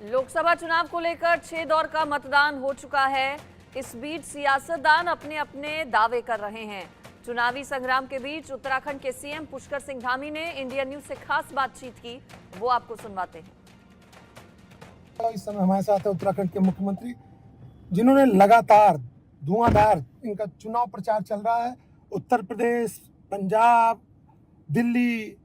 लोकसभा चुनाव को लेकर 6 दौर का मतदान हो चुका है। इस बीच सियासतदान अपने अपने दावे कर रहे हैं। चुनावी संग्राम के बीच उत्तराखंड के सीएम पुष्कर सिंह धामी ने इंडिया न्यूज से खास बातचीत की, वो आपको सुनवाते हैं। इस समय हमारे साथ है उत्तराखंड के मुख्यमंत्री, जिन्होंने लगातार धुआंधार इनका चुनाव प्रचार चल रहा है। उत्तर प्रदेश, पंजाब, दिल्ली,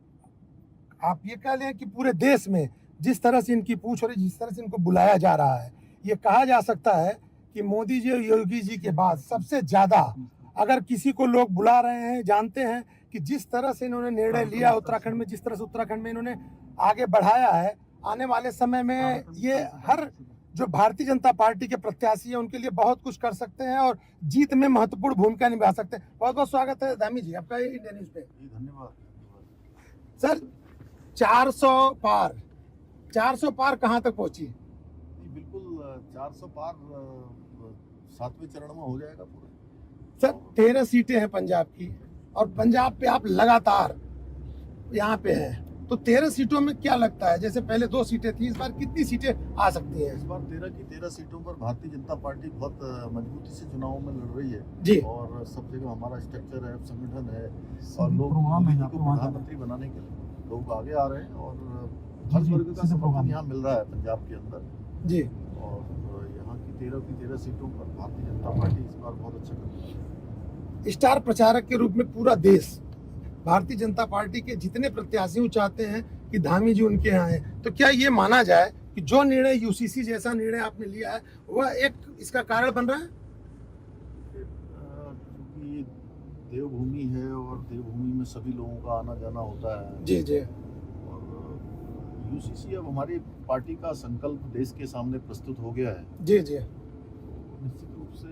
आप ये कह लें कि पूरे देश में जिस तरह से इनकी पूछ हो रही, जिस तरह से इनको बुलाया जा रहा है, ये कहा जा सकता है कि मोदी जी और योगी जी के बाद सबसे ज्यादा अगर किसी को लोग बुला रहे हैं, जानते हैं कि जिस तरह से इन्होंने निर्णय लिया उत्तराखंड में, जिस तरह से उत्तराखंड में इन्होंने आगे बढ़ाया है, आने वाले समय में ये हर जो भारतीय जनता पार्टी के प्रत्याशी है उनके लिए बहुत कुछ कर सकते हैं और जीत में महत्वपूर्ण भूमिका निभा सकते हैं। बहुत बहुत स्वागत है धामी जी आपका इंडिया न्यूज पे। धन्यवाद सर, 400 पार कहाँ तक पहुंची? बिल्कुल 400 पार 7वें चरण में हो जाएगा पूरा। सर, 13 सीटें हैं पंजाब की और पंजाब पे आप लगातार यहाँ पे हैं, तो 13 सीटों में क्या लगता है, जैसे पहले 2 सीटें थी, इस बार कितनी सीटें आ सकती हैं? इस बार 13 की 13 सीटों पर भारतीय जनता पार्टी बहुत मजबूती से चुनावों में लड़ रही है जी। और सब जगह हमारा स्ट्रक्चर है, संगठन है और लोग मोदी जी को प्रधानमंत्री बनाने के लिए लोग आगे आ रहे हैं और हर वर्ग का समर्थन यहाँ मिल रहा है पंजाब के अंदर जी। और यहाँ की 13 सीटों पर भारतीय जनता पार्टी इस बार बहुत अच्छा कर रही है। स्टार प्रचारक के रूप में पूरा देश भारतीय जनता पार्टी के जितने प्रत्याशी चाहते हैं कि धामी जी उनके यहाँ हैं, तो क्या ये माना जाए कि जो निर्णय यूसीसी जैसा निर्णय आपने लिया है वह एक इसका कारण बन रहा है? क्योंकि देवभूमि है और देवभूमि में सभी लोगों का आना जाना होता है। जी जी। और यूसीसी अब हमारी पार्टी का संकल्प देश के सामने प्रस्तुत हो गया है। जी जी। निश्चित रूप से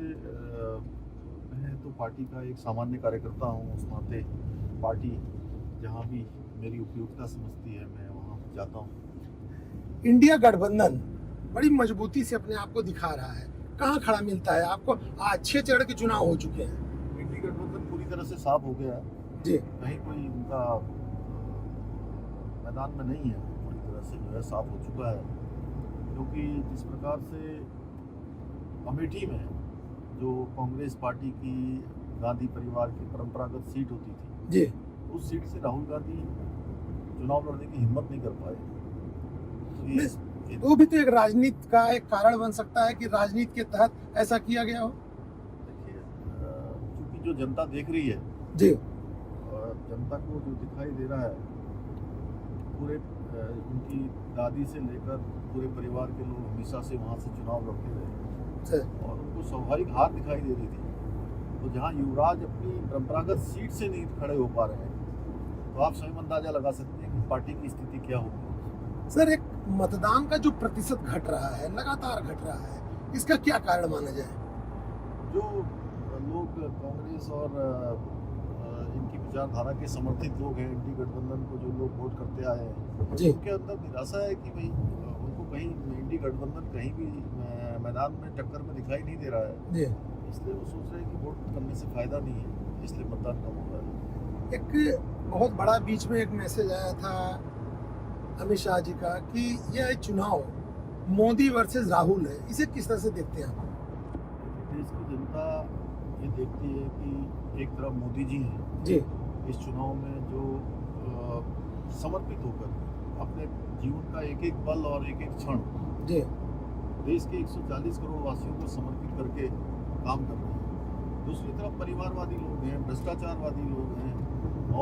मैं तो पार्टी का एक सामान्य कार्यकर्ता हूँ, उस नाते पार्टी जहाँ भी मेरी उपयोगिता समझती है मैं वहाँ जाता हूँ। इंडिया गठबंधन बड़ी मजबूती से अपने आप को दिखा रहा है, कहाँ खड़ा मिलता है आपको? आज 6 चरण के चुनाव हो चुके हैं, इंडिया गठबंधन पूरी तरह से साफ हो गया है जी। कहीं कोई उनका मैदान में नहीं है, पूरी तरह से जो है साफ हो चुका है। क्योंकि जिस प्रकार से अमेठी में जो कांग्रेस पार्टी की गांधी परिवार की परंपरागत सीट होती थी जी, उस सीट से राहुल गांधी चुनाव लड़ने की हिम्मत नहीं कर पाए। वो भी तो एक राजनीति का एक कारण बन सकता है कि राजनीति के तहत ऐसा किया गया हो। देखिए, चूंकि जो जनता देख रही है जी, और जनता को जो दिखाई दे रहा है, पूरे उनकी दादी से लेकर पूरे परिवार के लोग हमेशा से वहाँ से चुनाव लड़ते रहे और उनको स्वाभाविक हार दिखाई दे रही थी। तो जहाँ युवराज अपनी परंपरागत सीट से नहीं खड़े हो पा रहे हैं, तो आप स्वयं अंदाजा लगा सकते हैं कि पार्टी की स्थिति क्या होगी। सर, एक मतदान का जो प्रतिशत घट रहा है, लगातार घट रहा है, इसका क्या कारण माना जाए? जो लोग कांग्रेस और इनकी विचारधारा के समर्थित लोग हैं, इंडी गठबंधन को जो लोग वोट करते आए हैं, उनके अंदर निराशा है कि भाई उनको कहीं इंडी गठबंधन कहीं भी मैदान में टक्कर में दिखाई नहीं दे रहा है जी। इसलिए वो सोच रहे हैं कि वोट करने से फायदा नहीं है, इसलिए मतदान कम हो रहा है। एक बहुत बड़ा बीच में एक मैसेज आया था अमित शाह जी का कि यह चुनाव मोदी वर्सेस राहुल है, इसे किस तरह से देखते हैं आप? देश की जनता ये देखती है कि एक तरफ मोदी जी हैं जी, इस चुनाव में जो समर्पित होकर अपने जीवन का एक एक पल और एक एक क्षण जी, देश के 140 करोड़ वासियों को समर्पित करके काम कर रहे हैं। दूसरी तरफ परिवारवादी लोग हैं, भ्रष्टाचारवादी लोग हैं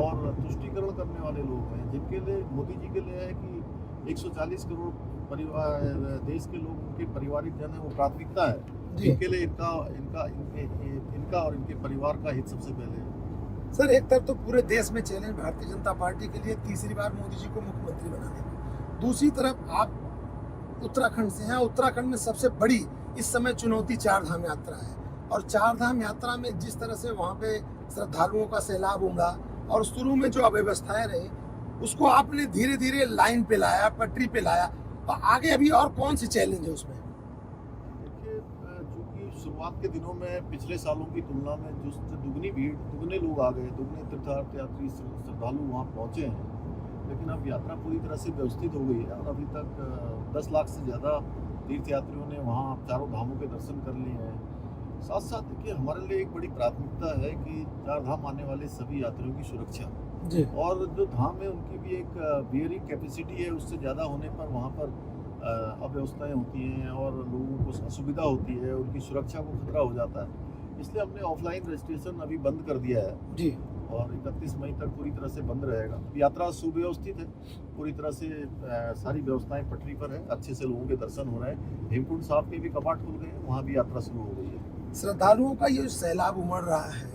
और तुष्टीकरण करने वाले लोग हैं, जिनके लिए मोदी जी के लिए है कि 140 करोड़ परिवार देश के लोग उनके पारिवारिक जन है, वो प्राथमिकता है, जिनके लिए इनका और इनके परिवार का हित सबसे पहले है। सर, एक तरफ तो पूरे देश में चैलेंज भारतीय जनता पार्टी के लिए तीसरी बार मोदी जी को मुख्यमंत्री बनाने का, दूसरी तरफ आप उत्तराखंड से हैं, उत्तराखंड में सबसे बड़ी इस समय चुनौती 4 धाम यात्रा है और 4 धाम यात्रा में जिस तरह से वहाँ पे श्रद्धालुओं का सैलाब होगा और शुरू में जो अव्यवस्थाएं रही उसको आपने धीरे धीरे लाइन पे लाया, पटरी पे लाया, तो आगे अभी और कौन सी चैलेंज है उसमें? देखिए, चूंकि शुरुआत के दिनों में पिछले सालों की तुलना में जो दुगनी भीड़, दुगने लोग आ गए, दुगने तीर्थयात्री श्रद्धालु वहाँ पहुँचे हैं, लेकिन अब यात्रा पूरी तरह से व्यवस्थित हो गई है और अभी तक 10 लाख से ज़्यादा तीर्थ यात्रियों ने वहाँ चारों धामों के दर्शन कर लिए हैं। साथ साथ देखिए, हमारे लिए एक बड़ी प्राथमिकता है कि चार धाम आने वाले सभी यात्रियों की सुरक्षा जी। और जो धाम है उनकी भी एक बियरिंग कैपेसिटी है, उससे ज़्यादा होने पर वहाँ पर अव्यवस्थाएं होती हैं और लोगों को असुविधा होती है, उनकी सुरक्षा को खतरा हो जाता है। इसलिए हमने ऑफलाइन रजिस्ट्रेशन अभी बंद कर दिया है जी। और 31 मई तक पूरी तरह से बंद रहेगा। यात्रा सुव्यवस्थित है, पूरी तरह से सारी व्यवस्थाएं पटरी पर है, अच्छे से लोगों के दर्शन हो रहे हैं। हेमकुंड साहब के भी कपाट खुल गए हैं, वहाँ भी यात्रा शुरू हो गई है। श्रद्धालुओं का ये सैलाब उमड़ रहा है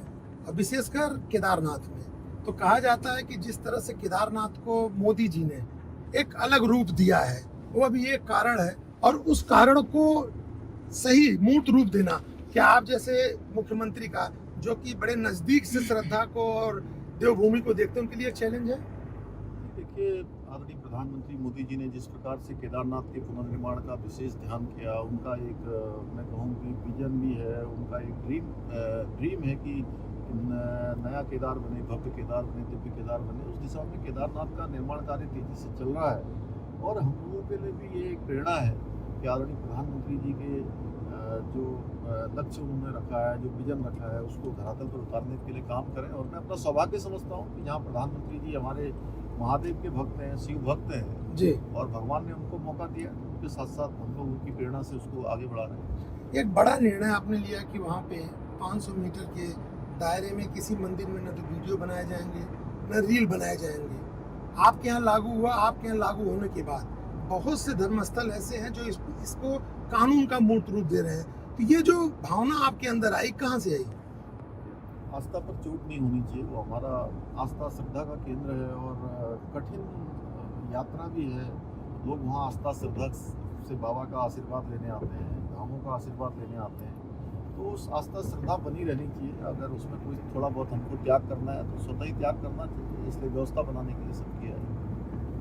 और विशेषकर केदारनाथ में, तो कहा जाता है कि जिस तरह से केदारनाथ को मोदी जी ने एक अलग रूप दिया है, वो अभी एक कारण है और उस कारण को सही मूर्त रूप देना, क्या आप जैसे मुख्यमंत्री का, जो कि बड़े नजदीक से श्रद्धा को और देवभूमि को देखते हैं, उनके लिए एक चैलेंज है? देखिए, आदरणीय प्रधानमंत्री मोदी जी ने जिस प्रकार से केदारनाथ के पुनर्निर्माण का विशेष ध्यान किया, उनका एक मैं कहूँ कि विजन भी है, उनका एक ड्रीम है कि नया केदार बने, भव्य केदार बने, दिव्य केदार बने। उस दिशा में केदारनाथ का निर्माण कार्य तेजी से चल रहा है और हम लोगों के लिए भी ये एक प्रेरणा है कि आदरणीय प्रधानमंत्री जी के जो लक्ष्य उन्होंने रखा है, जो विजन रखा है, उसको धरातल पर उतारने के लिए काम करें। और मैं अपना सौभाग्य समझता हूँ कि जहाँ प्रधानमंत्री जी हमारे महादेव के भक्त हैं, शिव भक्त हैं जी। और भगवान ने उनको मौका दिया, उसके साथ साथ हम लोग उनकी प्रेरणा से उसको आगे बढ़ा रहे हैं। एक बड़ा निर्णय आपने लिया कि वहाँ पे 500 मीटर के दायरे में किसी मंदिर में न तो वीडियो बनाए जाएंगे न रील बनाए जाएंगे। आपके यहाँ लागू हुआ, आपके यहाँ लागू होने के बाद बहुत से धर्मस्थल ऐसे हैं जो इसको कानून का मूर्त रूप दे रहे हैं, तो ये जो भावना आपके अंदर आई, कहाँ से आई? आस्था पर चोट नहीं होनी चाहिए, वो हमारा आस्था श्रद्धा का केंद्र है और कठिन यात्रा भी है। लोग वहाँ आस्था श्रद्धा से बाबा का आशीर्वाद लेने आते हैं, धामों का आशीर्वाद लेने आते हैं, तो उस आस्था श्रद्धा बनी रहनी चाहिए। अगर उसमें कोई थोड़ा बहुत हमको त्याग करना है तो स्वतः ही त्याग करना चाहिए, इसलिए व्यवस्था बनाने के लिए सब किया है।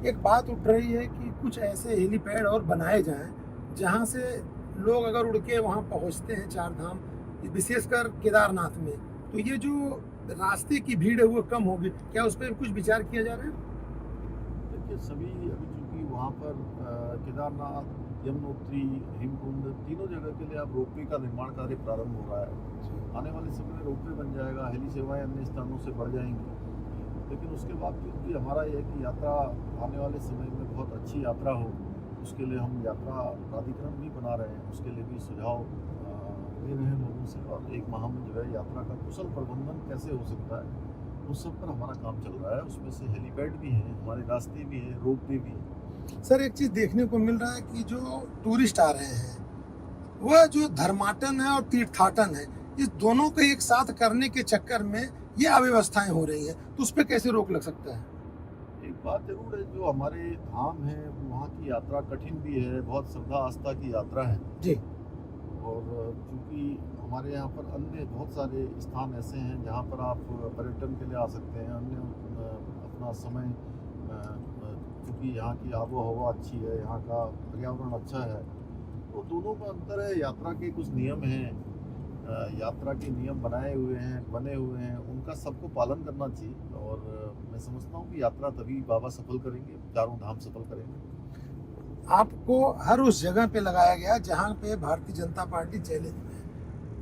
एक बात उठ रही है कि कुछ ऐसे हेलीपैड और बनाए जाएं जहां से लोग अगर उड़ के वहां पहुंचते हैं चार धाम, विशेषकर केदारनाथ में, तो ये जो रास्ते की भीड़ है वो कम होगी। क्या उस पर कुछ विचार किया जा रहा है? देखिए, सभी अभी चूँकि वहाँ पर केदारनाथ, यमुनोत्री, हेमकुंड तीनों जगह के लिए अब रोपवे का निर्माण कार्य प्रारंभ हो रहा है। आने वाले समय में रोपवे बन जाएगा, हेली सेवाएं अन्य स्थानों से बढ़ जाएंगी। लेकिन उसके बावजूद भी हमारा यह है कि यात्रा आने वाले समय में बहुत अच्छी यात्रा हो, उसके लिए हम यात्रा प्राधिकरण भी बना रहे हैं, उसके लिए भी सुझाव ले रहे हैं लोगों से। और एक माह में जो है यात्रा का कुशल प्रबंधन कैसे हो सकता है, उस सब पर हमारा काम चल रहा है। उसमें से हेलीपैड भी है, हमारे रास्ते भी है, रोपवे भी है। सर, एक चीज देखने को मिल रहा है कि जो टूरिस्ट आ रहे हैं वह जो धर्माटन है और तीर्थाटन है, इस दोनों को एक साथ करने के चक्कर में ये अव्यवस्थाएं हो रही है, तो उस पर कैसे रोक लग सकता है? एक बात जरूर है, जो हमारे धाम है वहाँ की यात्रा कठिन भी है, बहुत श्रद्धा आस्था की यात्रा है जी। और क्योंकि हमारे यहाँ पर अन्य बहुत सारे स्थान ऐसे हैं जहाँ पर आप पर्यटन के लिए आ सकते हैं, अन्य अपना समय, क्योंकि यहाँ की आबो हवा अच्छी है, यहाँ का पर्यावरण अच्छा है, तो दोनों का अंतर है। यात्रा के कुछ नियम हैं, यात्रा के नियम बनाए हुए हैं, बने हुए हैं, उनका सबको पालन करना चाहिए। और मैं समझता हूँ कि यात्रा तभी बाबा सफल करेंगे, चारों धाम सफल करेंगे। आपको हर उस जगह पे लगाया गया जहाँ पे भारतीय जनता पार्टी चैलेंज में है,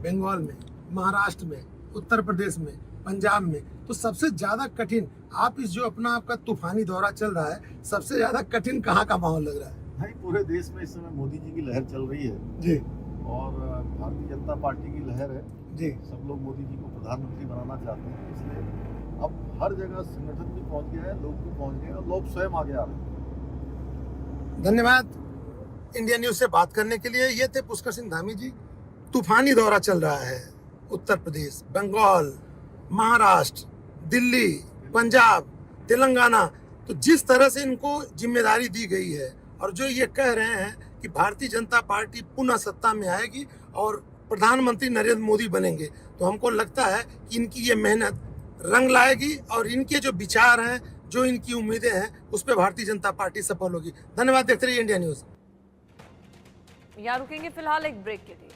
बंगाल में, महाराष्ट्र में, उत्तर प्रदेश में, पंजाब में, तो सबसे ज्यादा कठिन आप इस जो अपना आपका तूफानी दौरा चल रहा है, सबसे ज्यादा कठिन कहाँ का माहौल लग रहा है? भाई, पूरे देश में इस समय मोदी जी की लहर चल रही है जी। और भारतीय जनता पार्टी की लहर है जी। सब लोग मोदी जी को प्रधानमंत्री बनाना चाहते हैं, इसलिए अब हर जगह संगठन भी पहुंच गया है, लोग भी पहुंच गए और लोग स्वयं आगे आ रहे हैं। धन्यवाद इंडिया न्यूज से बात करने के लिए। ये थे पुष्कर सिंह धामी जी। तूफानी दौरा चल रहा है उत्तर प्रदेश, बंगाल, महाराष्ट्र, दिल्ली, पंजाब, तेलंगाना, तो जिस तरह से इनको जिम्मेदारी दी गई है और जो ये कह रहे हैं कि भारतीय जनता पार्टी पुनः सत्ता में आएगी और प्रधानमंत्री नरेंद्र मोदी बनेंगे, तो हमको लगता है कि इनकी ये मेहनत रंग लाएगी और इनके जो विचार हैं, जो इनकी उम्मीदें हैं, उस पर भारतीय जनता पार्टी सफल होगी। धन्यवाद। देखते रहिए इंडिया न्यूज। यहाँ रुकेंगे फिलहाल एक ब्रेक के लिए।